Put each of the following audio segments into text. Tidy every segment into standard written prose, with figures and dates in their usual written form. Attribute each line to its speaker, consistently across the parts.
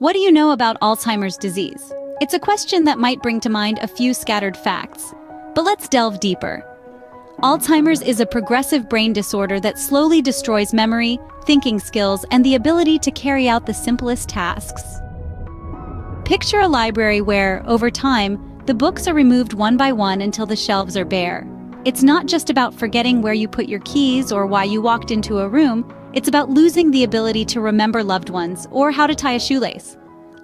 Speaker 1: What do you know about Alzheimer's disease? It's a question that might bring to mind a few scattered facts. But let's delve deeper. Alzheimer's is a progressive brain disorder that slowly destroys memory, thinking skills, and the ability to carry out the simplest tasks. Picture a library where, over time, the books are removed one by one until the shelves are bare. It's not just about forgetting where you put your keys or why you walked into a room. It's about losing the ability to remember loved ones or how to tie a shoelace.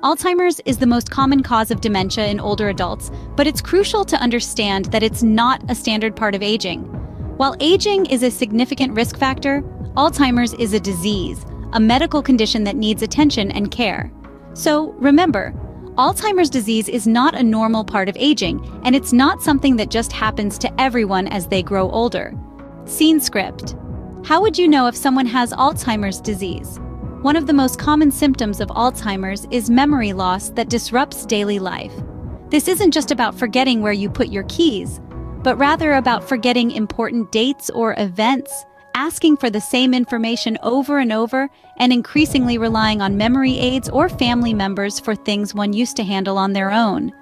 Speaker 1: Alzheimer's is the most common cause of dementia in older adults, but it's crucial to understand that it's not a standard part of aging. While aging is a significant risk factor, Alzheimer's is a disease, a medical condition that needs attention and care. So remember, Alzheimer's disease is not a normal part of aging, and it's not something that just happens to everyone as they grow older. Scene script. How would you know if someone has Alzheimer's disease? One of the most common symptoms of Alzheimer's is memory loss that disrupts daily life. This isn't just about forgetting where you put your keys, but rather about forgetting important dates or events, asking for the same information over and over, and increasingly relying on memory aids or family members for things one used to handle on their own.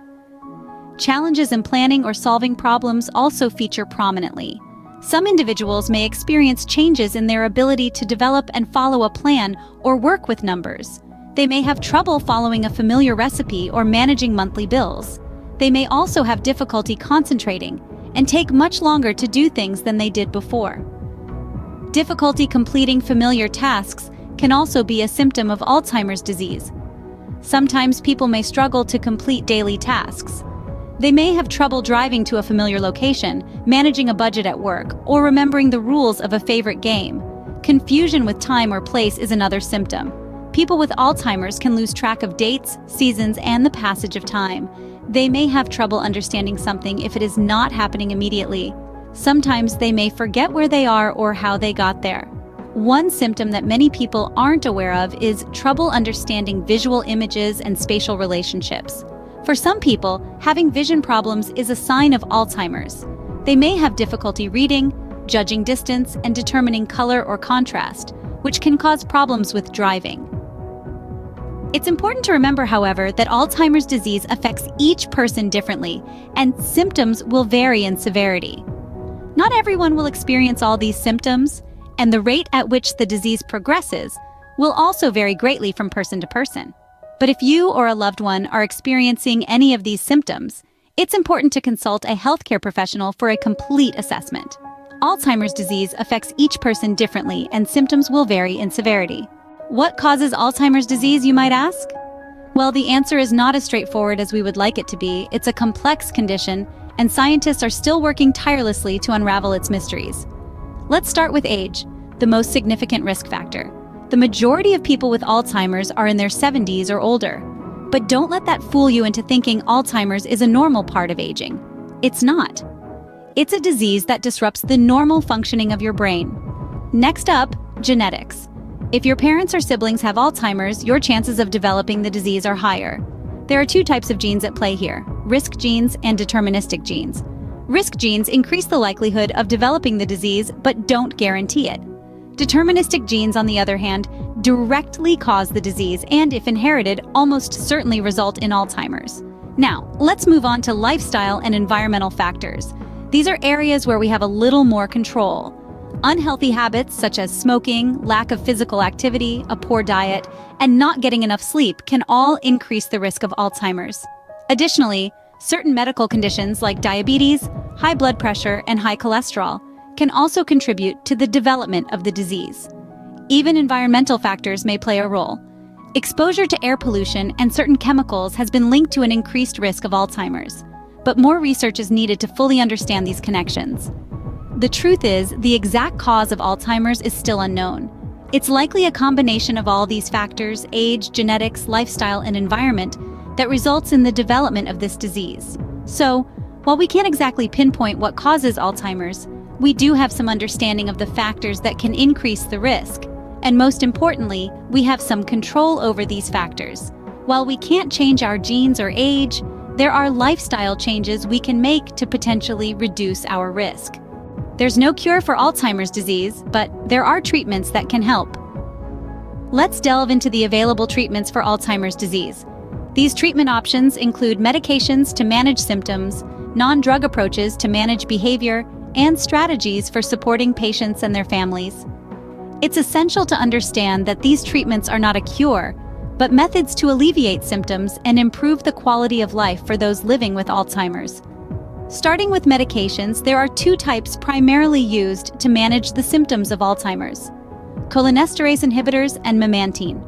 Speaker 1: Challenges in planning or solving problems also feature prominently. Some individuals may experience changes in their ability to develop and follow a plan or work with numbers. They may have trouble following a familiar recipe or managing monthly bills. They may also have difficulty concentrating and take much longer to do things than they did before. Difficulty completing familiar tasks can also be a symptom of Alzheimer's disease. Sometimes people may struggle to complete daily tasks. They may have trouble driving to a familiar location, managing a budget at work, or remembering the rules of a favorite game. Confusion with time or place is another symptom. People with Alzheimer's can lose track of dates, seasons, and the passage of time. They may have trouble understanding something if it is not happening immediately. Sometimes they may forget where they are or how they got there. One symptom that many people aren't aware of is trouble understanding visual images and spatial relationships. For some people, having vision problems is a sign of Alzheimer's. They may have difficulty reading, judging distance, and determining color or contrast, which can cause problems with driving. It's important to remember, however, that Alzheimer's disease affects each person differently, and symptoms will vary in severity. Not everyone will experience all these symptoms, and the rate at which the disease progresses will also vary greatly from person to person. But if you or a loved one are experiencing any of these symptoms, it's important to consult a healthcare professional for a complete assessment. Alzheimer's disease affects each person differently, and symptoms will vary in severity. What causes Alzheimer's disease, you might ask? Well, the answer is not as straightforward as we would like it to be. It's a complex condition, and scientists are still working tirelessly to unravel its mysteries. Let's start with age, the most significant risk factor. The majority of people with Alzheimer's are in their 70s or older. But don't let that fool you into thinking Alzheimer's is a normal part of aging. It's not. It's a disease that disrupts the normal functioning of your brain. Next up, genetics. If your parents or siblings have Alzheimer's, your chances of developing the disease are higher. There are two types of genes at play here: risk genes and deterministic genes. Risk genes increase the likelihood of developing the disease, but don't guarantee it. Deterministic genes, on the other hand, directly cause the disease and, if inherited, almost certainly result in Alzheimer's. Now, let's move on to lifestyle and environmental factors. These are areas where we have a little more control. Unhealthy habits such as smoking, lack of physical activity, a poor diet, and not getting enough sleep can all increase the risk of Alzheimer's. Additionally, certain medical conditions like diabetes, high blood pressure, and high cholesterol can also contribute to the development of the disease. Even environmental factors may play a role. Exposure to air pollution and certain chemicals has been linked to an increased risk of Alzheimer's, but more research is needed to fully understand these connections. The truth is, the exact cause of Alzheimer's is still unknown. It's likely a combination of all these factors, age, genetics, lifestyle, and environment, that results in the development of this disease. So, while we can't exactly pinpoint what causes Alzheimer's, we do have some understanding of the factors that can increase the risk. And most importantly, we have some control over these factors. While we can't change our genes or age, there are lifestyle changes we can make to potentially reduce our risk. There's no cure for Alzheimer's disease, but there are treatments that can help. Let's delve into the available treatments for Alzheimer's disease. These treatment options include medications to manage symptoms, non-drug approaches to manage behavior, and strategies for supporting patients and their families. It's essential to understand that these treatments are not a cure, but methods to alleviate symptoms and improve the quality of life for those living with Alzheimer's. Starting with medications, there are two types primarily used to manage the symptoms of Alzheimer's: cholinesterase inhibitors and memantine.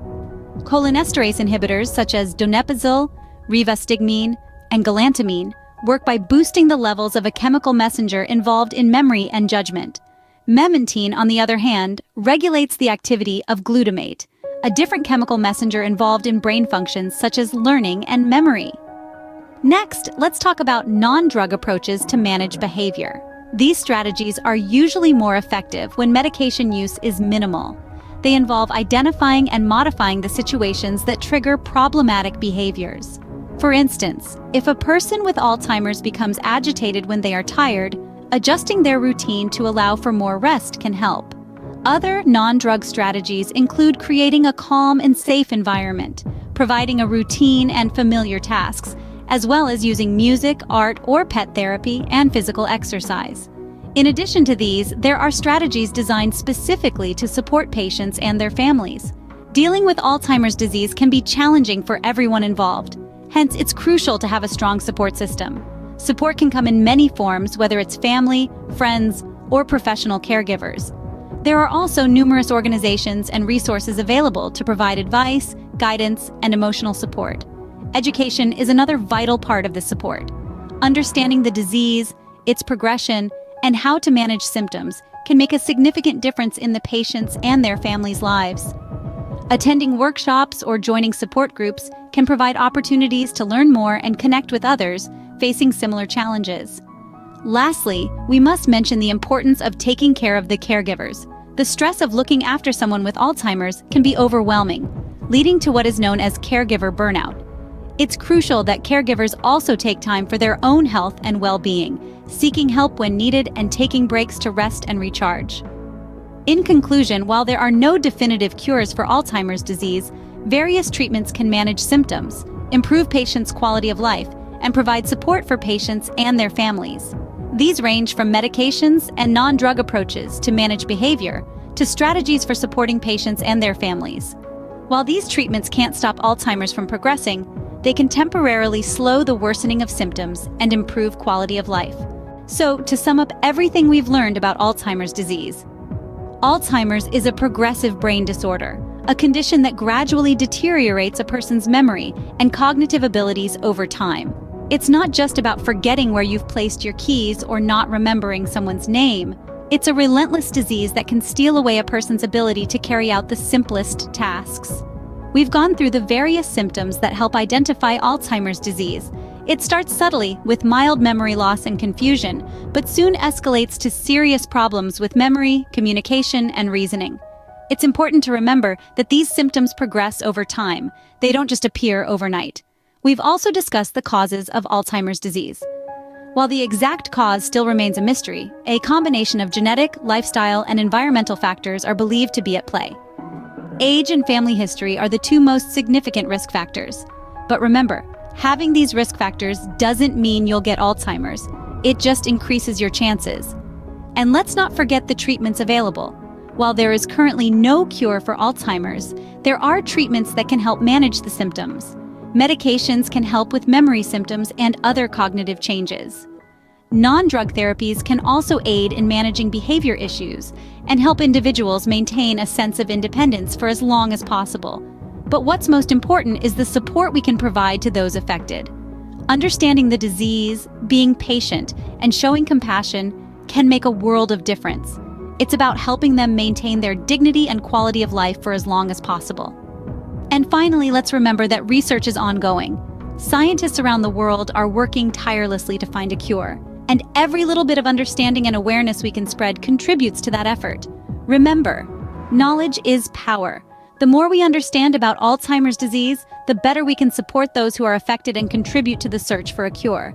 Speaker 1: Cholinesterase inhibitors such as donepezil, rivastigmine, and galantamine work by boosting the levels of a chemical messenger involved in memory and judgment. Memantine, on the other hand, regulates the activity of glutamate, a different chemical messenger involved in brain functions such as learning and memory. Next, let's talk about non-drug approaches to manage behavior. These strategies are usually more effective when medication use is minimal. They involve identifying and modifying the situations that trigger problematic behaviors. For instance, if a person with Alzheimer's becomes agitated when they are tired, adjusting their routine to allow for more rest can help. Other non-drug strategies include creating a calm and safe environment, providing a routine and familiar tasks, as well as using music, art, or pet therapy and physical exercise. In addition to these, there are strategies designed specifically to support patients and their families. Dealing with Alzheimer's disease can be challenging for everyone involved. Hence, it's crucial to have a strong support system. Support can come in many forms, whether it's family, friends, or professional caregivers. There are also numerous organizations and resources available to provide advice, guidance, and emotional support. Education is another vital part of this support. Understanding the disease, its progression, and how to manage symptoms can make a significant difference in the patients' and their families' lives. Attending workshops or joining support groups can provide opportunities to learn more and connect with others facing similar challenges. Lastly, we must mention the importance of taking care of the caregivers. The stress of looking after someone with Alzheimer's can be overwhelming, leading to what is known as caregiver burnout. It's crucial that caregivers also take time for their own health and well-being, seeking help when needed and taking breaks to rest and recharge. In conclusion, while there are no definitive cures for Alzheimer's disease, various treatments can manage symptoms, improve patients' quality of life, and provide support for patients and their families. These range from medications and non-drug approaches to manage behavior, to strategies for supporting patients and their families. While these treatments can't stop Alzheimer's from progressing, they can temporarily slow the worsening of symptoms and improve quality of life. So, to sum up everything we've learned about Alzheimer's disease, Alzheimer's is a progressive brain disorder, a condition that gradually deteriorates a person's memory and cognitive abilities over time. It's not just about forgetting where you've placed your keys or not remembering someone's name. It's a relentless disease that can steal away a person's ability to carry out the simplest tasks. We've gone through the various symptoms that help identify Alzheimer's disease. It starts subtly with mild memory loss and confusion, but soon escalates to serious problems with memory, communication, and reasoning. It's important to remember that these symptoms progress over time. They don't just appear overnight. We've also discussed the causes of Alzheimer's disease. While the exact cause still remains a mystery, a combination of genetic, lifestyle, and environmental factors are believed to be at play. Age and family history are the two most significant risk factors. But remember, having these risk factors doesn't mean you'll get Alzheimer's. It just increases your chances. And let's not forget the treatments available. While there is currently no cure for Alzheimer's, there are treatments that can help manage the symptoms. Medications can help with memory symptoms and other cognitive changes. Non-drug therapies can also aid in managing behavior issues and help individuals maintain a sense of independence for as long as possible. But what's most important is the support we can provide to those affected. Understanding the disease, being patient, and showing compassion can make a world of difference. It's about helping them maintain their dignity and quality of life for as long as possible. And finally, let's remember that research is ongoing. Scientists around the world are working tirelessly to find a cure, and every little bit of understanding and awareness we can spread contributes to that effort. Remember, knowledge is power. The more we understand about Alzheimer's disease, the better we can support those who are affected and contribute to the search for a cure.